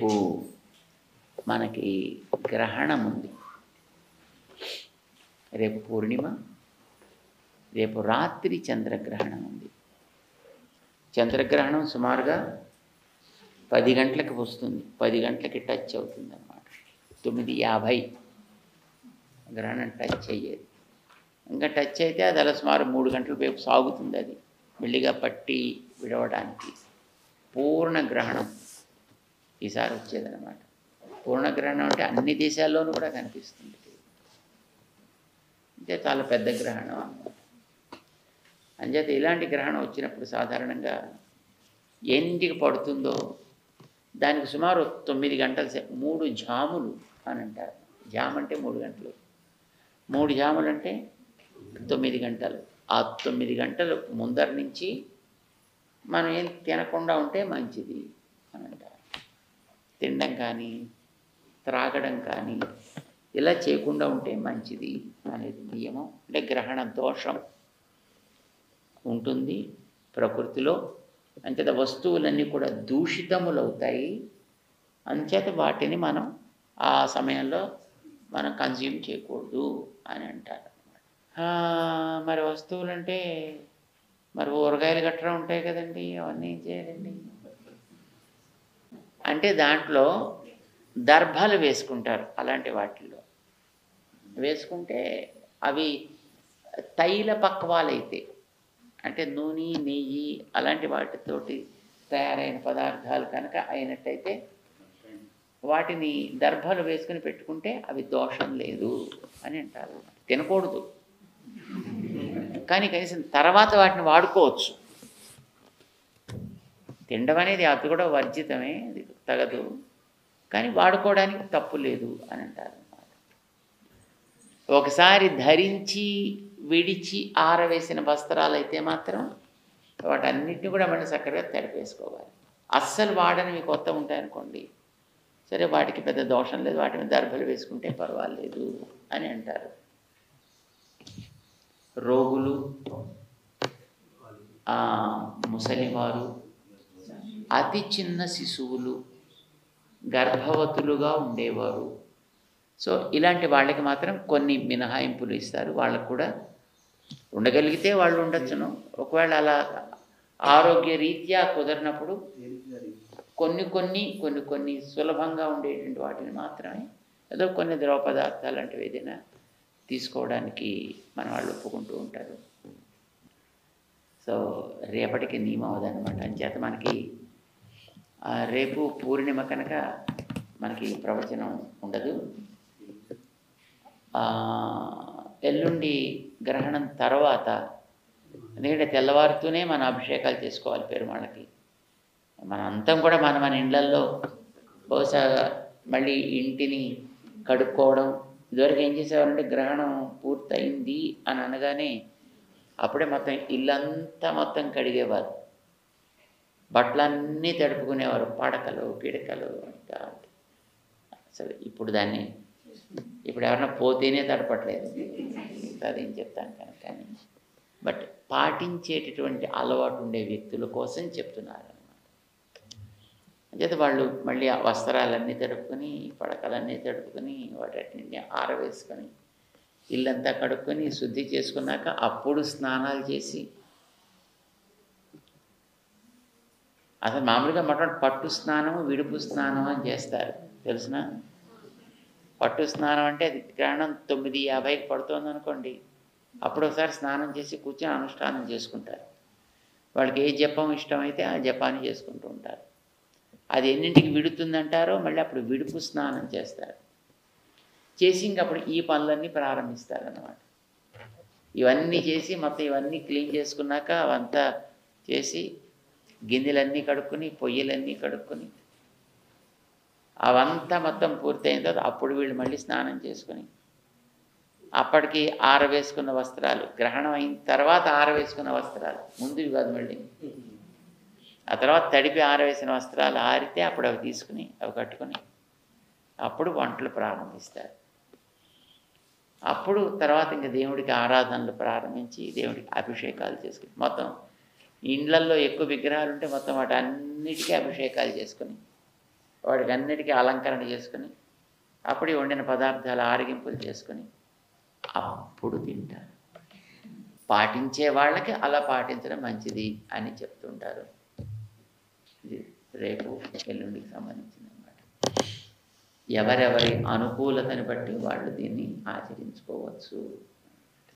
రేపు మనకి గ్రహణం ఉంది. రేపు పూర్ణిమ, రేపు రాత్రి చంద్రగ్రహణం ఉంది. చంద్రగ్రహణం సుమారుగా 10 గంటలకు వస్తుంది, 10 గంటలకి టచ్ అవుతుంది అన్నమాట. 9:50 గ్రహణం టచ్ అయ్యేది. ఇంకా టచ్ అయితే అది అలా సుమారు 3 గంటల వైపు సాగుతుంది. అది మెల్లిగా పట్టి విడవడానికి పూర్ణగ్రహణం ఈసారి వచ్చేదన్నమాట. పూర్ణగ్రహణం అంటే అన్ని దేశాల్లోనూ కూడా కనిపిస్తుంది. అంటే చాలా పెద్ద గ్రహణం అన్నమాట. అంచేత ఇలాంటి గ్రహణం వచ్చినప్పుడు సాధారణంగా ఎన్నింటికి పడుతుందో దానికి సుమారు 9 గంటల సేపు, 3 జాములు అని అంటారు. జామ్ అంటే 3 గంటలు, 3 జాములు అంటే 9 గంటలు. ఆ 9 గంటలు ముందర నుంచి మనం ఏం తినకుండా ఉంటే మంచిది అని అంటారు. తినడం కానీ త్రాగడం కానీ ఇలా చేయకుండా ఉంటే మంచిది అనేది నియమం. అంటే గ్రహణ దోషం ఉంటుంది ప్రకృతిలో. అంచేత వస్తువులన్నీ కూడా దూషితములవుతాయి. అంచేత వాటిని మనం ఆ సమయంలో మనం కన్జ్యూమ్ చేయకూడదు అని అంటారు. మరి వస్తువులంటే మరి ఊరగాయలు గట్రా ఉంటాయి కదండి, అవన్నీ ఏం చేయాలండి? అంటే దాంట్లో దర్భలు వేసుకుంటారు. అలాంటి వాటిల్లో వేసుకుంటే అవి తైల పక్వాలైతే, అంటే నూనె, నెయ్యి అలాంటి వాటితోటి తయారైన పదార్థాలు కనుక అయినట్టయితే వాటిని దర్భలు వేసుకుని పెట్టుకుంటే అవి దోషం లేదు అని అంటారు. తినకూడదు, కానీ కనీసం తర్వాత వాటిని వాడుకోవచ్చు. తినడం అనేది అది కూడా వర్జితమే, అది తగదు, కానీ వాడుకోవడానికి తప్పు లేదు అని అంటారు. ఒకసారి ధరించి విడిచి ఆరవేసిన వస్త్రాలు అయితే మాత్రం వాటన్నిటిని కూడా మనం చక్కగా తడిపేసుకోవాలి. అస్సలు వాడనివి కొత్త ఉంటాయనుకోండి, సరే వాటికి పెద్ద దోషం లేదు, వాటి మీద దర్భలు వేసుకుంటే పర్వాలేదు అని అంటారు. రోగులు, ముసలివారు, అతి చిన్న శిశువులు, గర్భవతులుగా ఉండేవారు, సో ఇలాంటి వాళ్ళకి మాత్రం కొన్ని మినహాయింపులు ఇస్తారు. వాళ్ళకు కూడా ఉండగలిగితే వాళ్ళు ఉండొచ్చును. ఒకవేళ అలా ఆరోగ్య రీత్యా కుదరినప్పుడు కొన్ని సులభంగా ఉండేటువంటి వాటిని మాత్రమే ఏదో కొన్ని ద్రవ పదార్థాలు లాంటివి ఏదైనా తీసుకోవడానికి మన వాళ్ళు ఒప్పుకుంటూ ఉంటారు. సో రేపటికి నియమం అవదన్నమాట. అంచేత మనకి రేపు పూర్ణిమ కనుక మనకి ప్రవచనం ఉండదు. ఎల్లుండి గ్రహణం తర్వాత, ఎందుకంటే తెల్లవారుతూనే మన అభిషేకాలు చేసుకోవాలి పెరుమాళ్ళకి. మన అంతం కూడా మన ఇళ్ళల్లో బహుశా మళ్ళీ ఇంటిని కడుక్కోవడం. ఇదివరకు ఏం చేసేవారంటే గ్రహణం పూర్తయింది అని అనగానే అప్పుడే మొత్తం ఇల్లంతా మొత్తం కడిగేవారు, బట్టలన్నీ తడుపుకునేవారు, పడకలు పిడకలు అంతా. అసలు ఇప్పుడు ఎవరైనా పోతేనే తడపట్లేదు, అదేం చెప్తాను కానీ బట్ పాటించేటటువంటి అలవాటు ఉండే వ్యక్తుల కోసం చెప్తున్నారు అన్నమాట. అంచేత వాళ్ళు మళ్ళీ ఆ వస్త్రాలన్నీ తడుపుకొని, పడకలన్నీ తడుపుకొని, వాటిని ఆరవేసుకొని, ఇల్లంతా కడుక్కొని శుద్ధి చేసుకున్నాక అప్పుడు స్నానాలు చేసి, అసలు మామూలుగా మొట్టమొదటి పట్టు స్నానము, విడుపు స్నానం అని చేస్తారు, తెలుసునా? పట్టు స్నానం అంటే అది గ్రహణం 9:50కి పడుతుంది అనుకోండి, అప్పుడు ఒకసారి స్నానం చేసి కూర్చొని అనుష్ఠానం చేసుకుంటారు. వాళ్ళకి ఏ జపం ఇష్టమైతే ఆ జపాన్ని చేసుకుంటూ ఉంటారు. అది ఎన్నింటికి విడుతుందంటారో మళ్ళీ అప్పుడు విడుపు స్నానం చేస్తారు. చేసి ఇంకప్పుడు ఈ పనులన్నీ ప్రారంభిస్తారన్నమాట. ఇవన్నీ చేసి మొత్తం ఇవన్నీ క్లీన్ చేసుకున్నాక అవంతా చేసి గిన్నెలన్నీ కడుక్కొని, పొయ్యిలన్నీ కడుక్కొని, అవంతా మొత్తం పూర్తయిన తర్వాత అప్పుడు వీళ్ళు మళ్ళీ స్నానం చేసుకొని, అప్పటికి ఆరవేసుకున్న వస్త్రాలు, గ్రహణం అయిన తర్వాత ఆరవేసుకున్న వస్త్రాలు, ముందువి కాదు మళ్ళీ, ఆ తర్వాత తడిపి ఆరవేసిన వస్త్రాలు ఆరితే అప్పుడు అవి తీసుకుని అవి కట్టుకొని అప్పుడు వంటలు ప్రారంభిస్తారు. అప్పుడు తర్వాత ఇంక దేవుడికి ఆరాధనలు ప్రారంభించి దేవుడికి అభిషేకాలు చేసుకుని, మొత్తం ఇండ్లల్లో ఎక్కువ విగ్రహాలు ఉంటే మొత్తం వాటి అన్నిటికీ అభిషేకాలు చేసుకుని వాడికి అన్నిటికీ అలంకరణ చేసుకుని అప్పుడు వండిన పదార్థాలు ఆరగింపులు చేసుకుని అప్పుడు తింటారు. పాటించే వాళ్ళకి అలా పాటించడం మంచిది అని చెప్తుంటారు. ఇది రేపు ఎల్లుండికి సంబంధించింది అన్నమాట. ఎవరెవరి అనుకూలతని బట్టి వాళ్ళు దీన్ని ఆచరించుకోవచ్చు.